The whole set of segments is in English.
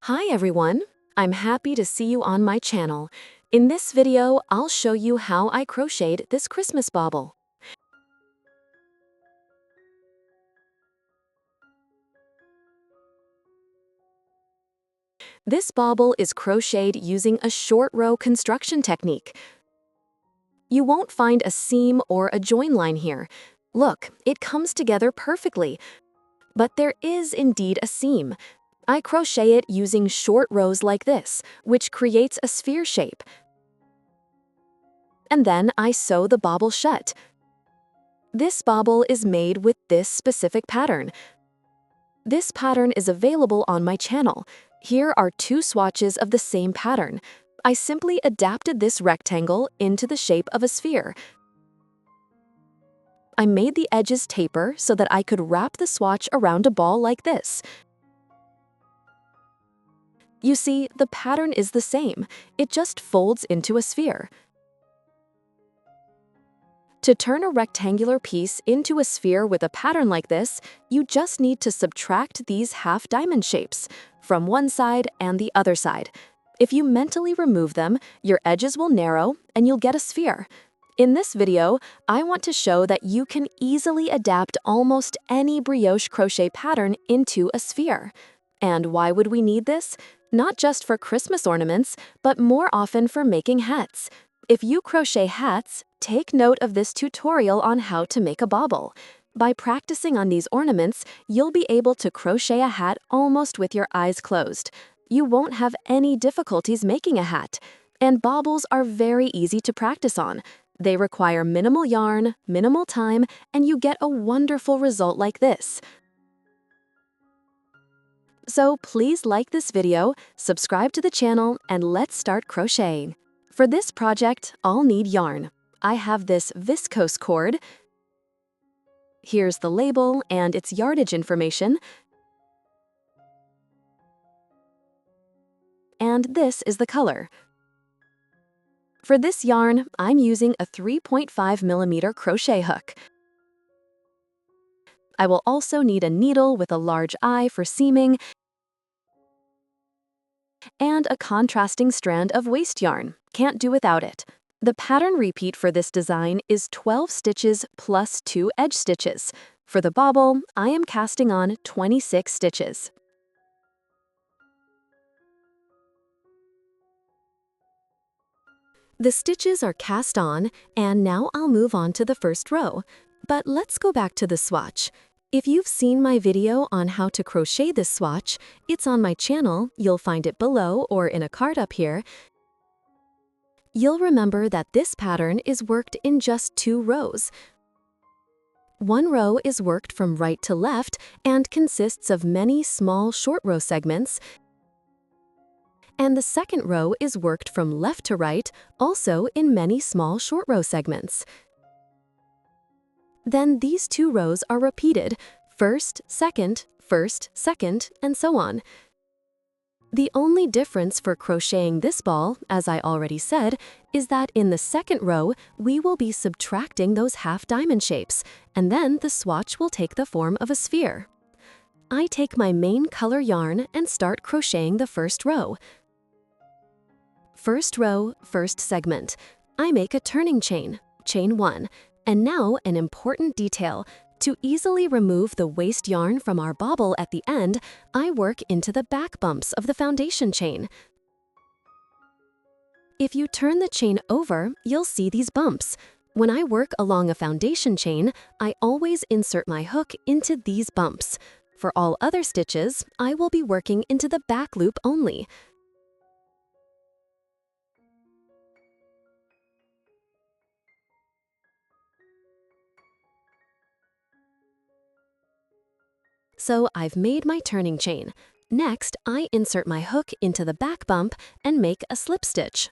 Hi everyone! I'm happy to see you on my channel. In this video, I'll show you how I crocheted this Christmas bauble. This bauble is crocheted using a short row construction technique. You won't find a seam or a join line here. Look, it comes together perfectly. But there is indeed a seam. I crochet it using short rows like this, which creates a sphere shape. And then I sew the bauble shut. This bauble is made with this specific pattern. This pattern is available on my channel. Here are two swatches of the same pattern. I simply adapted this rectangle into the shape of a sphere. I made the edges taper so that I could wrap the swatch around a ball like this. You see, the pattern is the same. It just folds into a sphere. To turn a rectangular piece into a sphere with a pattern like this, you just need to subtract these half diamond shapes from one side and the other side. If you mentally remove them, your edges will narrow and you'll get a sphere. In this video, I want to show that you can easily adapt almost any brioche crochet pattern into a sphere. And why would we need this? Not just for Christmas ornaments, but more often for making hats. If you crochet hats, take note of this tutorial on how to make a bobble. By practicing on these ornaments, you'll be able to crochet a hat almost with your eyes closed. You won't have any difficulties making a hat. And bobbles are very easy to practice on. They require minimal yarn, minimal time, and you get a wonderful result like this. So please like this video, subscribe to the channel, and let's start crocheting. For this project, I'll need yarn. I have this Viscose cord. Here's the label and its yardage information. And this is the color. For this yarn, I'm using a 3.5mm crochet hook. I will also need a needle with a large eye for seaming and a contrasting strand of waste yarn. Can't do without it. The pattern repeat for this design is 12 stitches plus 2 edge stitches. For the bobble, I am casting on 26 stitches. The stitches are cast on, and now I'll move on to the first row. But let's go back to the swatch. If you've seen my video on how to crochet this swatch, it's on my channel, you'll find it below or in a card up here. You'll remember that this pattern is worked in just 2 rows. One row is worked from right to left and consists of many small short row segments, and the second row is worked from left to right, also in many small short row segments. Then these 2 rows are repeated, first, second, and so on. The only difference for crocheting this ball, as I already said, is that in the second row, we will be subtracting those half diamond shapes, and then the swatch will take the form of a sphere. I take my main color yarn and start crocheting the first row. First row, first segment. I make a turning chain, chain 1. And now an important detail. To easily remove the waste yarn from our bobble at the end, I work into the back bumps of the foundation chain. If you turn the chain over, you'll see these bumps. When I work along a foundation chain, I always insert my hook into these bumps. For all other stitches, I will be working into the back loop only. So I've made my turning chain. Next, I insert my hook into the back bump and make a slip stitch.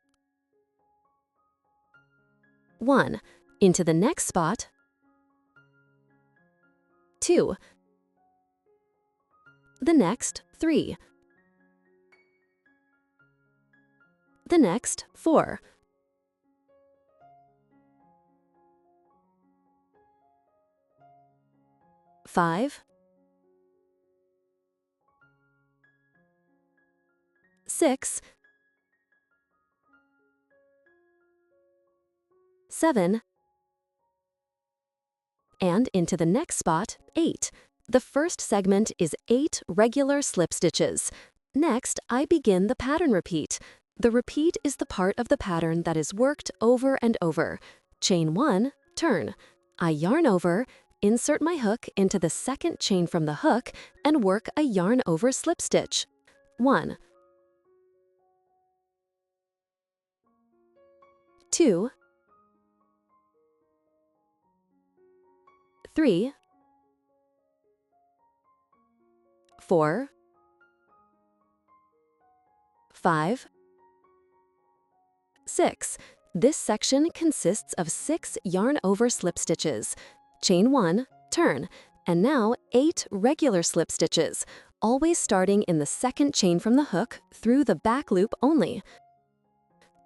1. Into the next spot. 2. The next, 3. The next, 4. 5. 6, 7, and into the next spot, 8. The first segment is 8 regular slip stitches. Next, I begin the pattern repeat. The repeat is the part of the pattern that is worked over and over. Chain 1, turn. I yarn over, insert my hook into the second chain from the hook, and work a yarn over slip stitch. 1, 2, 3, 4, 5, 6. This section consists of 6 yarn over slip stitches. Chain 1, turn, and now 8 regular slip stitches, always starting in the second chain from the hook through the back loop only.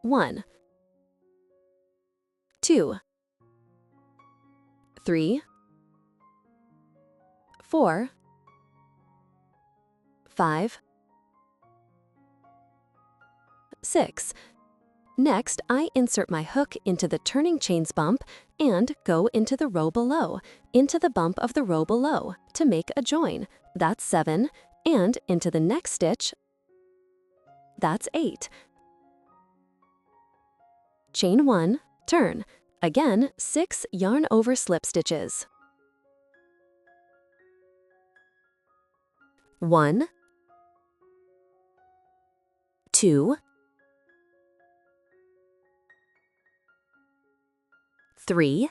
1, 2, 3, 4, 5, 6. Next, I insert my hook into the turning chains bump and go into the row below, into the bump of the row below, to make a join. That's 7, and into the next stitch, that's 8. Chain 1, turn. Again, 6 yarn over slip stitches. 1, 2, 3,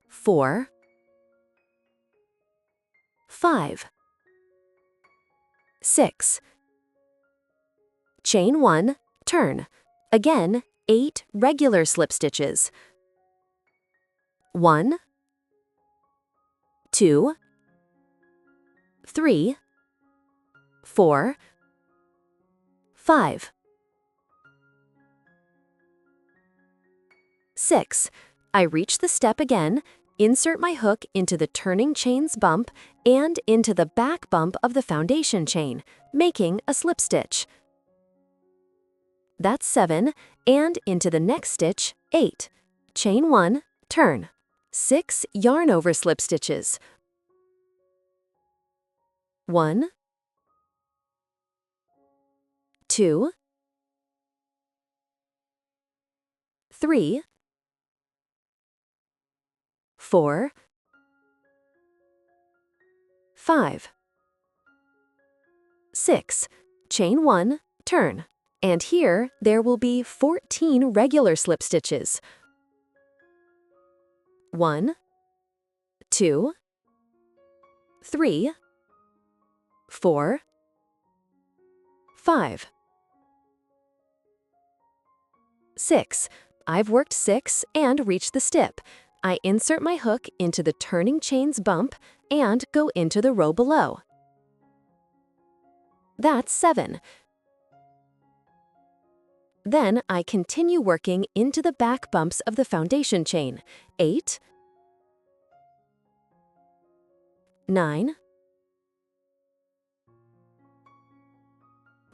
4, 5, 6. Chain 1, turn. Again, 8 regular slip stitches. 1, 2, 3, 4, 5, 6. I reach the step again, insert my hook into the turning chains bump and into the back bump of the foundation chain, making a slip stitch. That's 7, and into the next stitch, 8. Chain 1, turn. 6 yarn over slip stitches. 1, 2, 3, 4, 5, 6. Chain 1, turn. And here, there will be 14 regular slip stitches. 1, 2, 3, 4, 5, 6. I've worked 6 and reached the stip. I insert my hook into the turning chains bump and go into the row below. That's 7. Then I continue working into the back bumps of the foundation chain. 8, 9,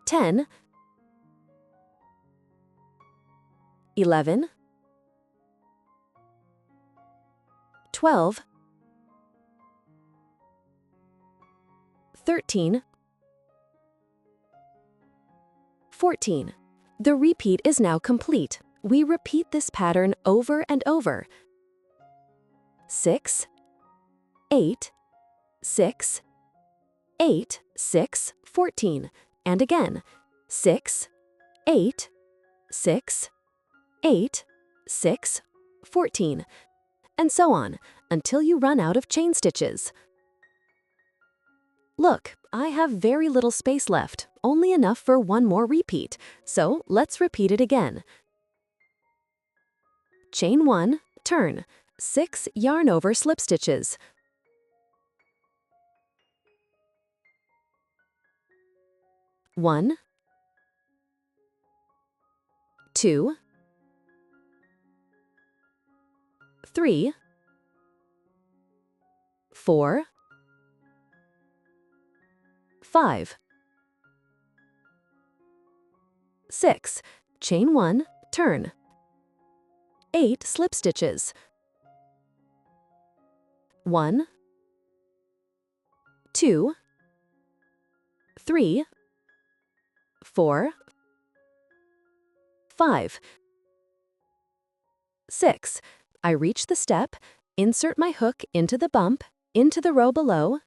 10, 11, 12, 13, 14. The repeat is now complete. We repeat this pattern over and over. 6, 8, 6, 8, 6, 14. And again, 6, 8, 6, 8, 6, 14. And so on, until you run out of chain stitches. Look, I have very little space left, only enough for one more repeat, so let's repeat it again. Chain 1, turn, 6 yarn over slip stitches. 1, 2, 3, 4, 5, 6. Chain 1, turn. 8 slip stitches. 1, 2, 3, 4, 5, 6. I reach the step, insert my hook into the bump, into the row below.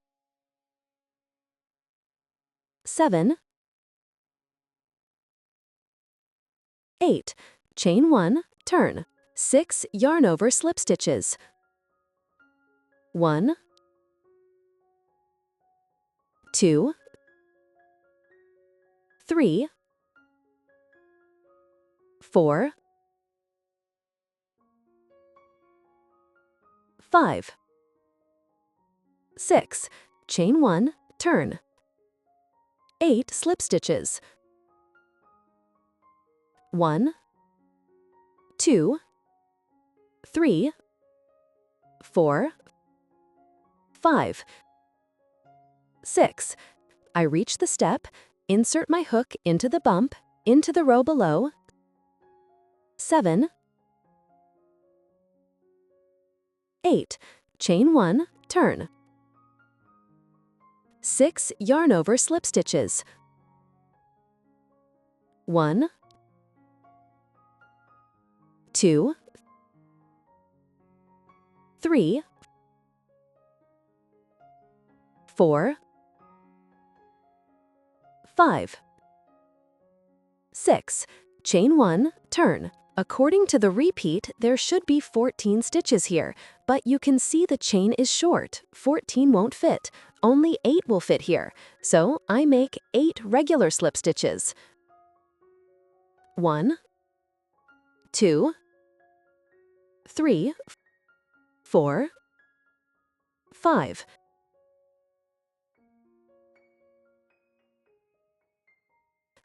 7, 8. Chain 1, turn. 6 yarn over slip stitches. 1, 2, 3, 4, 5, 6. Chain 1, turn. 8 slip stitches. 1, 2, 3, 4, 5, 6. I reach the step, insert my hook into the bump, into the row below. 7, 8. Chain 1, turn. 6 yarn over slip stitches. 1, 2, 3, 4, 5, 6. Chain 1, turn. According to the repeat, there should be 14 stitches here, but you can see the chain is short. 14 won't fit. Only 8 will fit here, so I make 8 regular slip stitches. 1, 2, 3, 4, 5.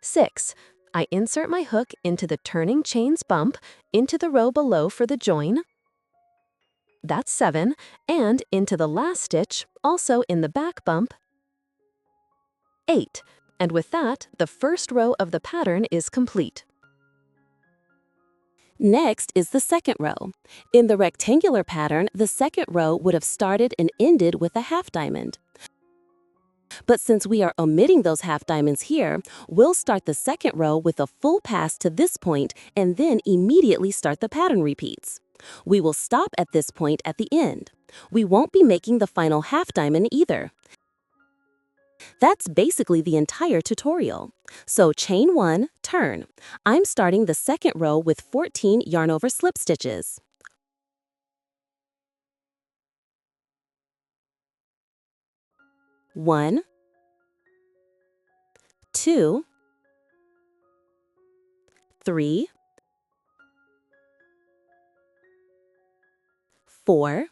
6. I insert my hook into the turning chains bump, into the row below for the join. That's 7, and into the last stitch, also in the back bump. 8. And with that, the first row of the pattern is complete. Next is the second row. In the rectangular pattern, the second row would have started and ended with a half diamond. But since we are omitting those half diamonds here, we'll start the second row with a full pass to this point and then immediately start the pattern repeats. We will stop at this point at the end. We won't be making the final half diamond either. That's basically the entire tutorial. So chain 1, turn. I'm starting the second row with 14 yarn over slip stitches. 1, 2, 3, 4,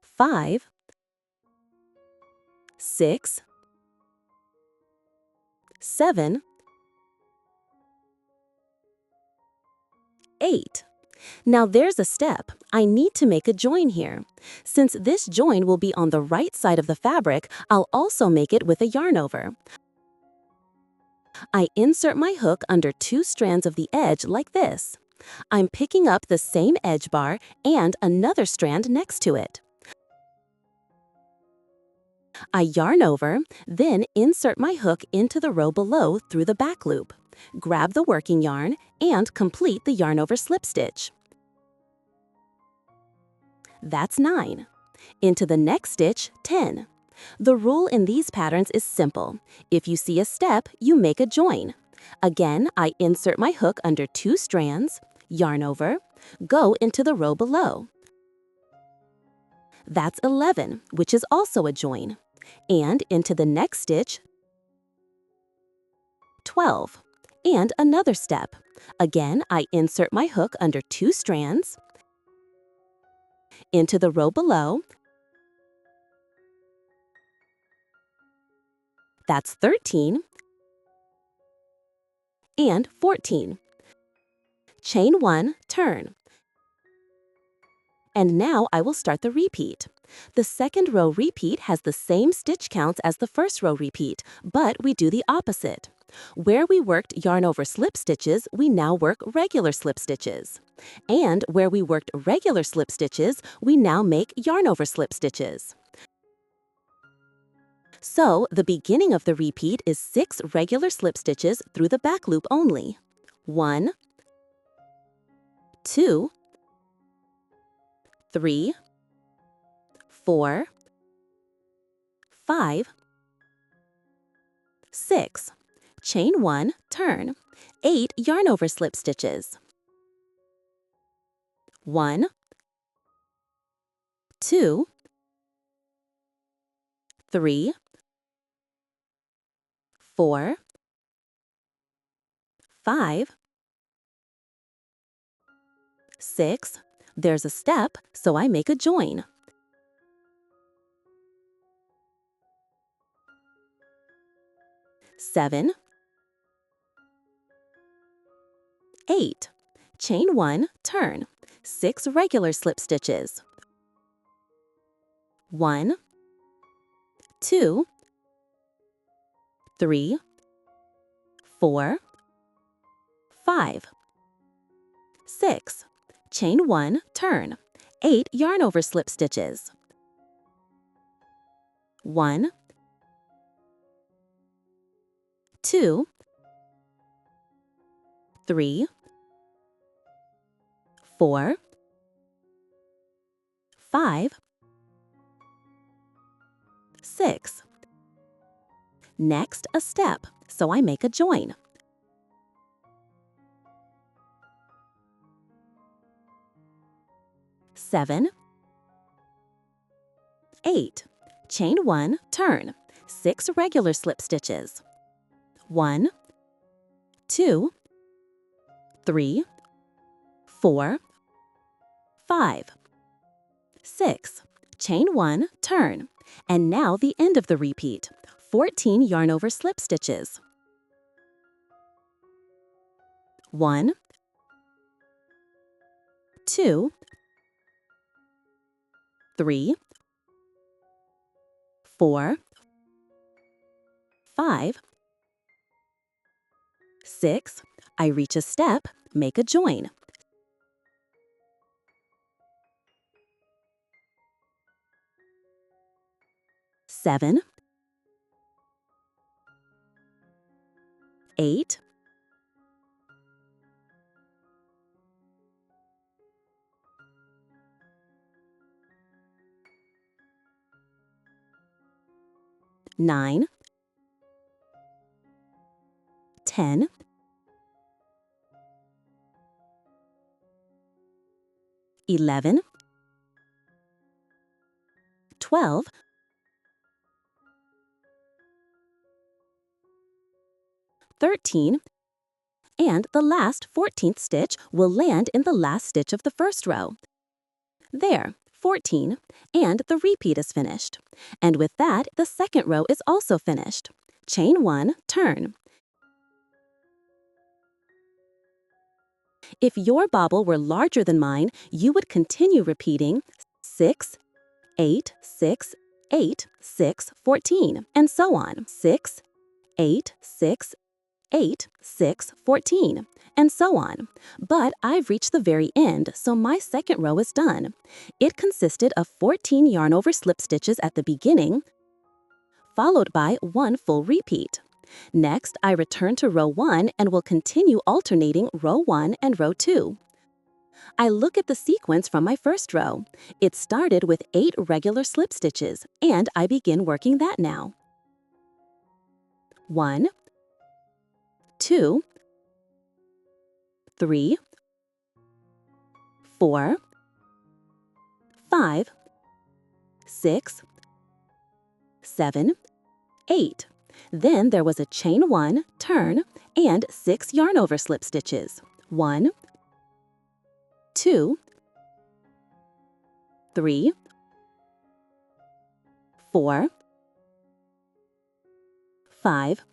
5, 6, 7, 8. Now there's a step. I need to make a join here. Since this join will be on the right side of the fabric, I'll also make it with a yarn over. I insert my hook under 2 strands of the edge like this. I'm picking up the same edge bar and another strand next to it. I yarn over, then insert my hook into the row below through the back loop. Grab the working yarn and complete the yarn over slip stitch. That's 9. Into the next stitch, 10. The rule in these patterns is simple. If you see a step, you make a join. Again, I insert my hook under 2 strands, yarn over, go into the row below. That's 11, which is also a join. And into the next stitch, 12. And another step. Again, I insert my hook under 2 strands, into the row below. That's 13 and 14. Chain 1, turn. And now I will start the repeat. The second row repeat has the same stitch counts as the first row repeat, but we do the opposite. Where we worked yarn over slip stitches, we now work regular slip stitches. And where we worked regular slip stitches, we now make yarn over slip stitches. So, the beginning of the repeat is 6 regular slip stitches through the back loop only. 1, 2, 3, 4, 5, 6. Chain 1, turn. 8 yarn over slip stitches. 1, 2, 3, 4, 5, 6. There's a step, so I make a join. 7, 8. Chain 1, turn. 6 regular slip stitches. 1, 2, 3, 4, 5, 6. Chain 1, turn. 8 yarn over slip stitches. 1, 2, 3, 4, 5, 6. Next, a step, so I make a join. 7, 8. Chain 1, turn. 6 regular slip stitches. 1, 2, 3, 4, 5, 6. Chain 1, turn. And now the end of the repeat. 14 yarn over slip stitches. 1, 2, 3, 4, 5, 6. I reach a step, make a join. 7, 8, 9, 10, 11, 12, 13, and the last 14th stitch will land in the last stitch of the first row. There, 14, and the repeat is finished. And with that, the second row is also finished. Chain 1, turn. If your bobble were larger than mine, you would continue repeating 6, 8, 6, 8, 6, 14, and so on. 6, 8, 6, 8, 6, 14, and so on. But I've reached the very end, so my second row is done. It consisted of 14 yarn over slip stitches at the beginning, followed by 1 full repeat. Next, I return to row 1 and will continue alternating row 1 and row 2. I look at the sequence from my first row. It started with 8 regular slip stitches, and I begin working that now. 1, 2, 3, 4, 5, 6, 7, 8. Then there was a chain 1, turn, and 6 yarn over slip stitches. 1, 2, 3, 4, 5,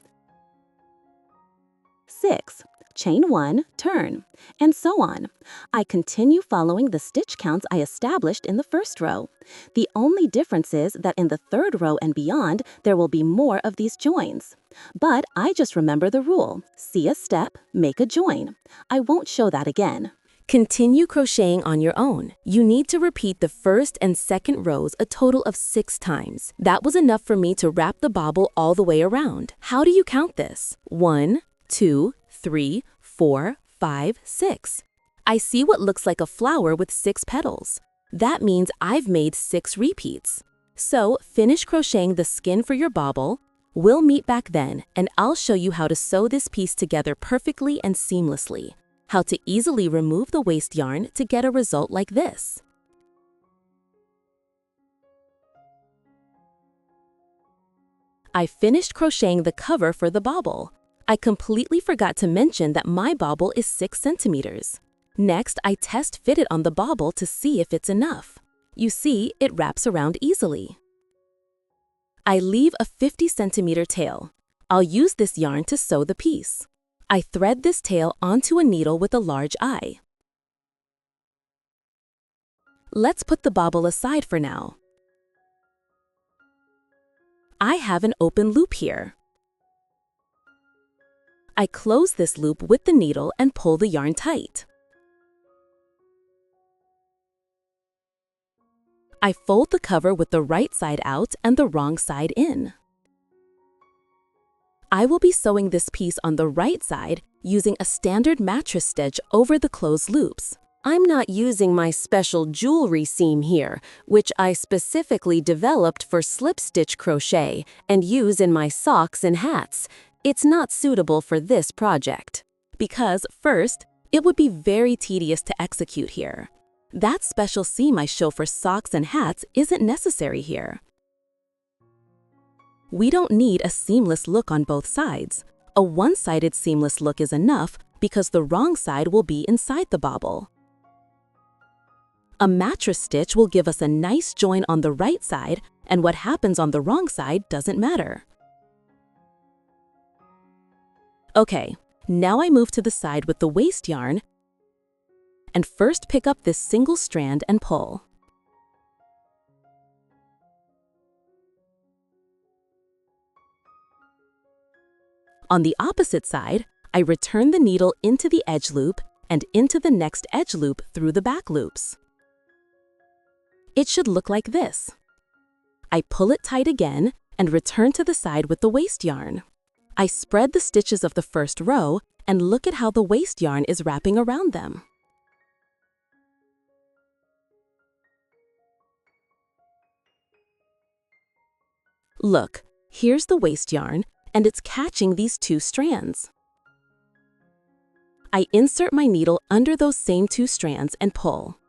6. chain 1, turn, and so on. I continue following the stitch counts I established in the first row. The only difference is that in the third row and beyond, there will be more of these joins. But I just remember the rule: see a step, make a join. I won't show that again. Continue crocheting on your own. You need to repeat the first and second rows a total of 6 times. That was enough for me to wrap the bobble all the way around. How do you count this? 1, 2, 3, 4, 5, 6. I see what looks like a flower with 6 petals. That means I've made 6 repeats. So finish crocheting the skin for your bobble. We'll meet back then, and I'll show you how to sew this piece together perfectly and seamlessly. How to easily remove the waste yarn to get a result like this. I finished crocheting the cover for the bobble. I completely forgot to mention that my bobble is 6 centimeters. Next, I test fit it on the bobble to see if it's enough. You see, it wraps around easily. I leave a 50 centimeter tail. I'll use this yarn to sew the piece. I thread this tail onto a needle with a large eye. Let's put the bobble aside for now. I have an open loop here. I close this loop with the needle and pull the yarn tight. I fold the cover with the right side out and the wrong side in. I will be sewing this piece on the right side using a standard mattress stitch over the closed loops. I'm not using my special jewelry seam here, which I specifically developed for slip stitch crochet and use in my socks and hats. It's not suitable for this project. Because, first, it would be very tedious to execute here. That special seam I show for socks and hats isn't necessary here. We don't need a seamless look on both sides. A one-sided seamless look is enough because the wrong side will be inside the bobble. A mattress stitch will give us a nice join on the right side, and what happens on the wrong side doesn't matter. Okay, now I move to the side with the waste yarn and first pick up this single strand and pull. On the opposite side, I return the needle into the edge loop and into the next edge loop through the back loops. It should look like this. I pull it tight again and return to the side with the waste yarn. I spread the stitches of the first row and look at how the waste yarn is wrapping around them. Look, here's the waste yarn, and it's catching these 2 strands. I insert my needle under those same 2 strands and pull.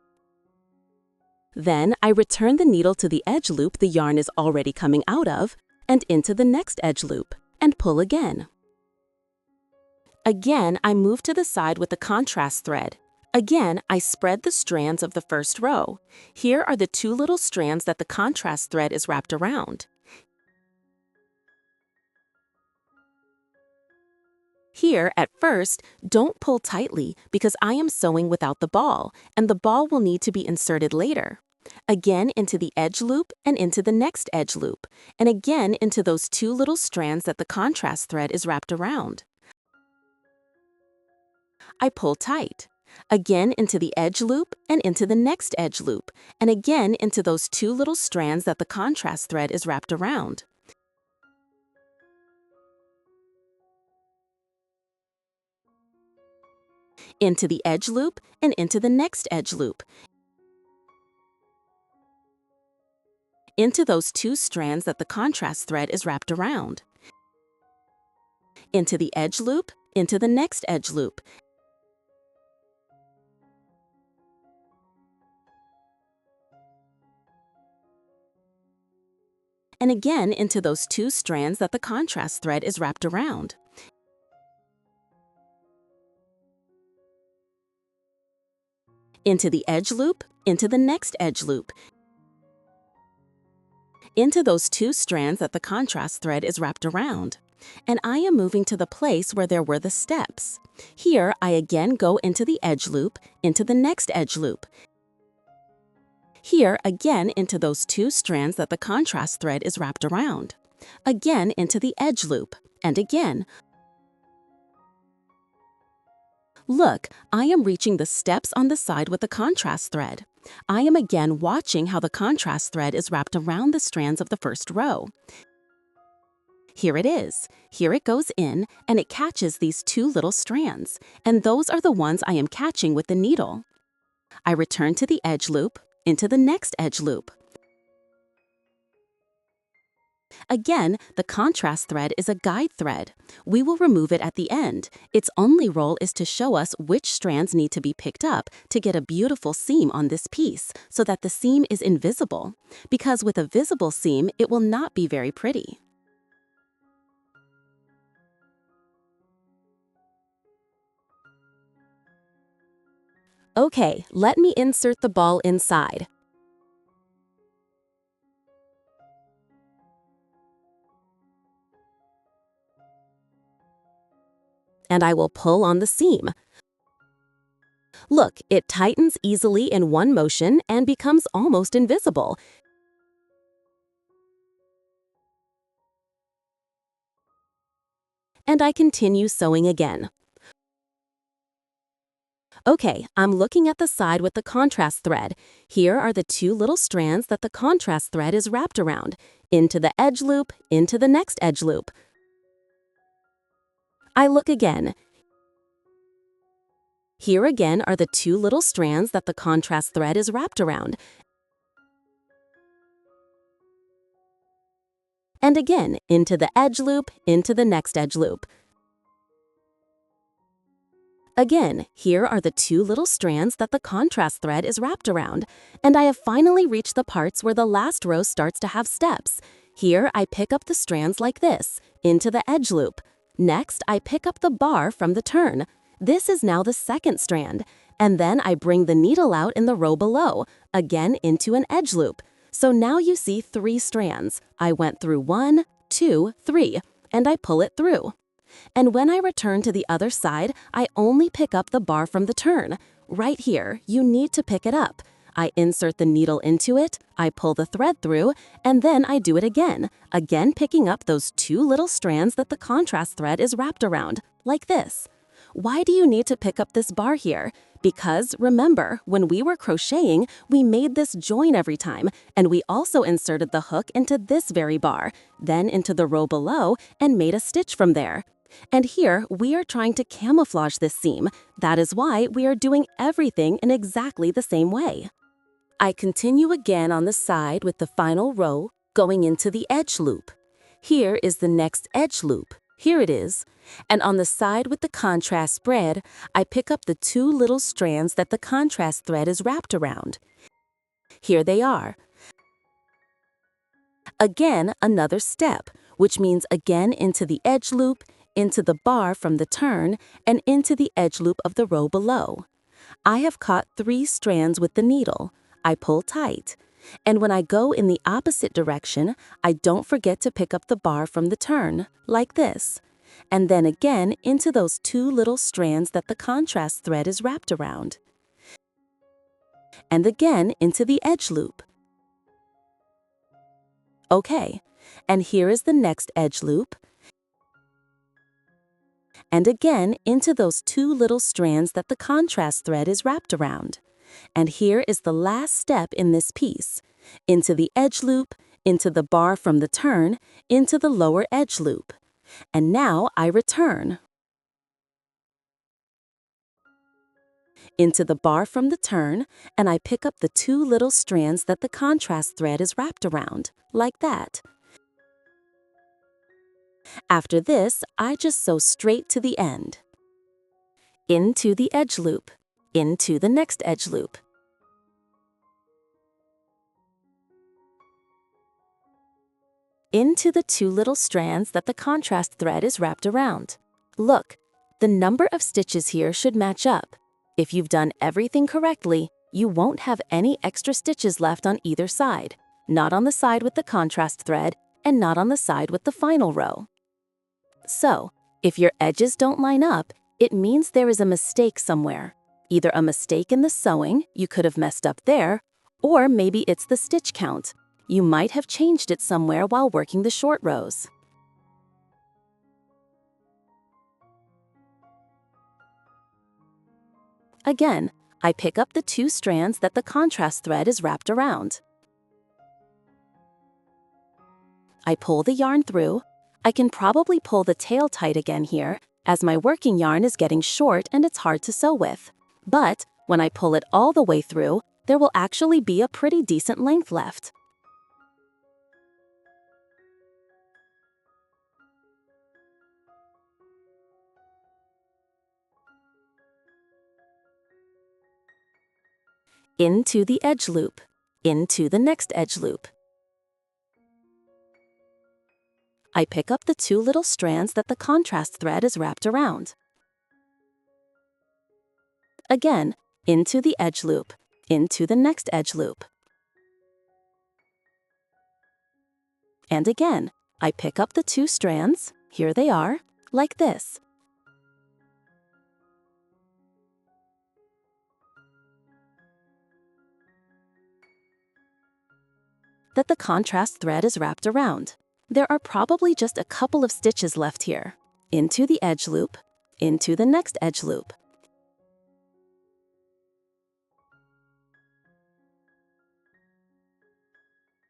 Then I return the needle to the edge loop the yarn is already coming out of and into the next edge loop and pull again. Again, I move to the side with the contrast thread. Again, I spread the strands of the first row. Here are the 2 little strands that the contrast thread is wrapped around. Here, at first, don't pull tightly because I am sewing without the ball, and the ball will need to be inserted later. Again into the edge loop and into the next edge loop, and again into those 2 little strands that the contrast thread is wrapped around. I pull tight. Again into the edge loop and into the next edge loop, and again into those 2 little strands that the contrast thread is wrapped around. Into the edge loop and into the next edge loop, into those 2 strands that the contrast thread is wrapped around, into the edge loop, into the next edge loop, and again into those 2 strands that the contrast thread is wrapped around. Into the edge loop, into the next edge loop, into those 2 strands that the contrast thread is wrapped around. and I am moving to the place where there were the steps. Here, I again go into the edge loop, into the next edge loop. Here, again into those 2 strands that the contrast thread is wrapped around. Again into the edge loop, and again. Look, I am reaching the steps on the side with the contrast thread. I am again watching how the contrast thread is wrapped around the strands of the first row. Here it is. Here it goes in, and it catches these 2 little strands, and those are the ones I am catching with the needle. I return to the edge loop, into the next edge loop. Again, the contrast thread is a guide thread. We will remove it at the end. Its only role is to show us which strands need to be picked up to get a beautiful seam on this piece, so that the seam is invisible. Because with a visible seam, it will not be very pretty. Okay, let me insert the ball inside. And I will pull on the seam. Look, it tightens easily in one motion and becomes almost invisible. And I continue sewing again. Okay, I'm looking at the side with the contrast thread. Here are the 2 little strands that the contrast thread is wrapped around. Into the edge loop, into the next edge loop. I look again. Here again are the 2 little strands that the contrast thread is wrapped around. And again, into the edge loop, into the next edge loop. Again, here are the 2 little strands that the contrast thread is wrapped around, and I have finally reached the parts where the last row starts to have steps. Here, I pick up the strands like this, into the edge loop. Next, I pick up the bar from the turn. This is now the second strand, and then I bring the needle out in the row below, again into an edge loop. So now you see 3 strands. I went through 1, 2, 3, and I pull it through. And when I return to the other side, I only pick up the bar from the turn. Right here, you need to pick it up. I insert the needle into it, I pull the thread through, and then I do it again picking up those 2 little strands that the contrast thread is wrapped around, like this. Why do you need to pick up this bar here? Because remember, when we were crocheting, we made this join every time, and we also inserted the hook into this very bar, then into the row below, and made a stitch from there. And here, we are trying to camouflage this seam. That is why we are doing everything in exactly the same way. I continue again on the side with the final row, going into the edge loop. Here is the next edge loop. Here it is. And on the side with the contrast spread, I pick up the 2 little strands that the contrast thread is wrapped around. Here they are. Again, another step, which means again into the edge loop, into the bar from the turn, and into the edge loop of the row below. I have caught 3 strands with the needle. I pull tight. And when I go in the opposite direction, I don't forget to pick up the bar from the turn, like this. And then again into those 2 little strands that the contrast thread is wrapped around. And again into the edge loop. Okay, and here is the next edge loop. And again into those 2 little strands that the contrast thread is wrapped around. And here is the last step in this piece. Into the edge loop, into the bar from the turn, into the lower edge loop. And now I return. Into the bar from the turn, and I pick up the 2 little strands that the contrast thread is wrapped around, like that. After this, I just sew straight to the end. Into the edge loop, into the next edge loop. Into the 2 little strands that the contrast thread is wrapped around. Look, the number of stitches here should match up. If you've done everything correctly, you won't have any extra stitches left on either side, not on the side with the contrast thread, and not on the side with the final row. So, if your edges don't line up, it means there is a mistake somewhere. Either a mistake in the sewing, you could have messed up there, or maybe it's the stitch count. You might have changed it somewhere while working the short rows. Again, I pick up the 2 strands that the contrast thread is wrapped around. I pull the yarn through. I can probably pull the tail tight again here, as my working yarn is getting short and it's hard to sew with. But when I pull it all the way through, there will actually be a pretty decent length left. Into the edge loop, into the next edge loop. I pick up the 2 little strands that the contrast thread is wrapped around. Again, into the edge loop, into the next edge loop. And again, I pick up the 2 strands, here they are, like this. That the contrast thread is wrapped around. There are probably just a couple of stitches left here. Into the edge loop, into the next edge loop.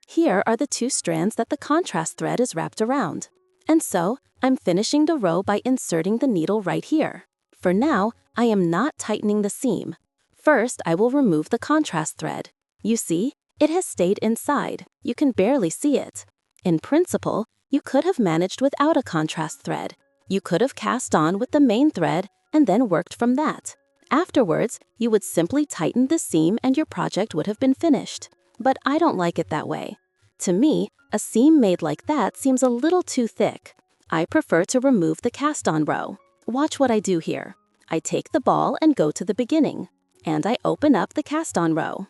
Here are the 2 strands that the contrast thread is wrapped around. And so, I'm finishing the row by inserting the needle right here. For now, I am not tightening the seam. First, I will remove the contrast thread. You see, it has stayed inside. You can barely see it. In principle, you could have managed without a contrast thread. You could have cast on with the main thread and then worked from that. Afterwards, you would simply tighten the seam and your project would have been finished. But I don't like it that way. To me, a seam made like that seems a little too thick. I prefer to remove the cast-on row. Watch what I do here. I take the ball and go to the beginning, and I open up the cast-on row.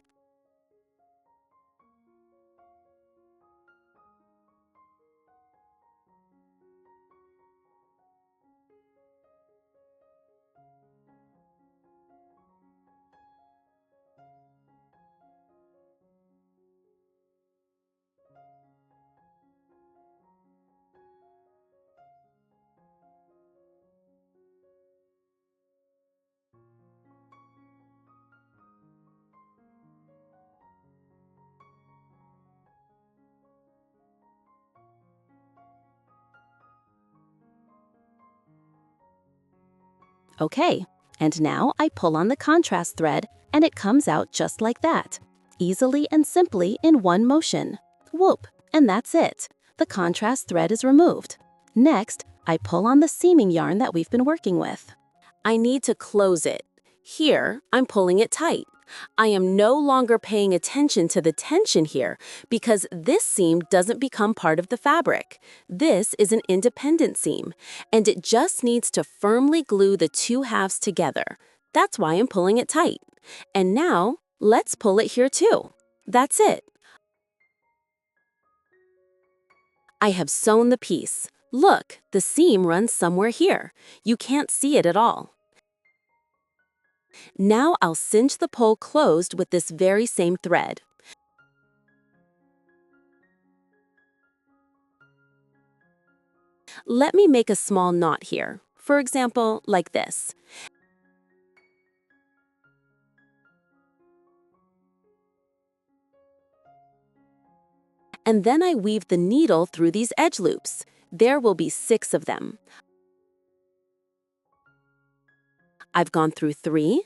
Okay, and now I pull on the contrast thread and it comes out just like that, easily and simply in one motion. Whoop, and that's it. The contrast thread is removed. Next, I pull on the seaming yarn that we've been working with. I need to close it. Here, I'm pulling it tight. I am no longer paying attention to the tension here because this seam doesn't become part of the fabric. This is an independent seam, and it just needs to firmly glue the 2 halves together. That's why I'm pulling it tight. And now, let's pull it here too. That's it. I have sewn the piece. Look, the seam runs somewhere here. You can't see it at all. Now I'll cinch the pole closed with this very same thread. Let me make a small knot here, for example, like this. And then I weave the needle through these edge loops. There will be 6 of them. I've gone through 3,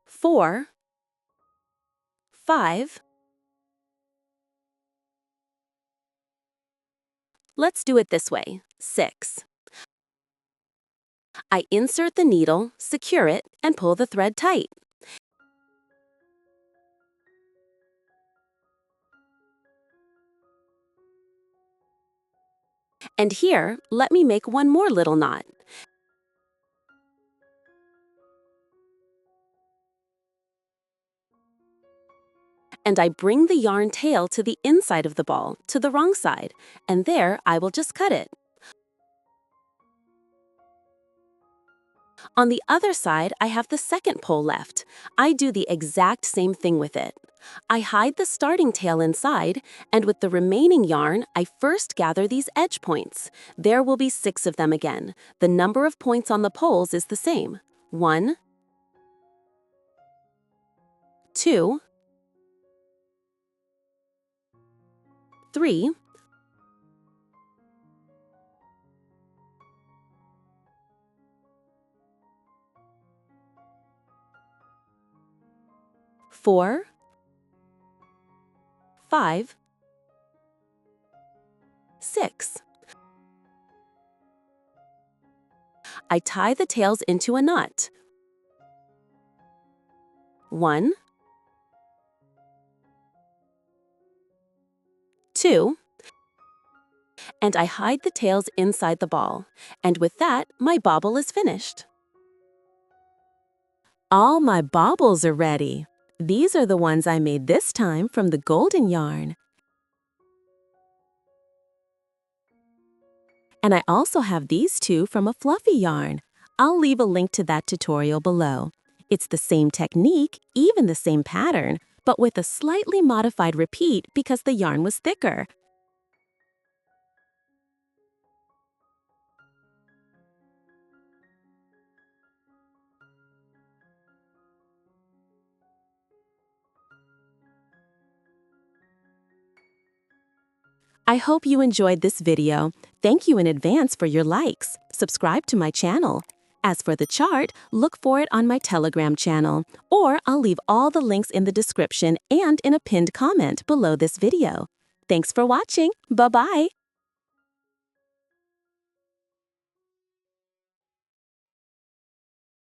4, 5. Let's do it this way, 6. I insert the needle, secure it, and pull the thread tight. And here, let me make one more little knot. and I bring the yarn tail to the inside of the ball, to the wrong side, and there I will just cut it. On the other side, I have the second pole left. I do the exact same thing with it. I hide the starting tail inside, and with the remaining yarn, I first gather these edge points. There will be 6 of them again. The number of points on the poles is the same. 1, 2, 3, 4, 5, 6. I tie the tails into a knot. 1, 2, and I hide the tails inside the ball. And with that, my bobble is finished. All my baubles are ready. These are the ones I made this time from the golden yarn. And I also have these 2 from a fluffy yarn. I'll leave a link to that tutorial below. It's the same technique, even the same pattern, but with a slightly modified repeat because the yarn was thicker. I hope you enjoyed this video. Thank you in advance for your likes. Subscribe to my channel. As for the chart, look for it on my Telegram channel, or I'll leave all the links in the description and in a pinned comment below this video. Thanks for watching. Bye-bye.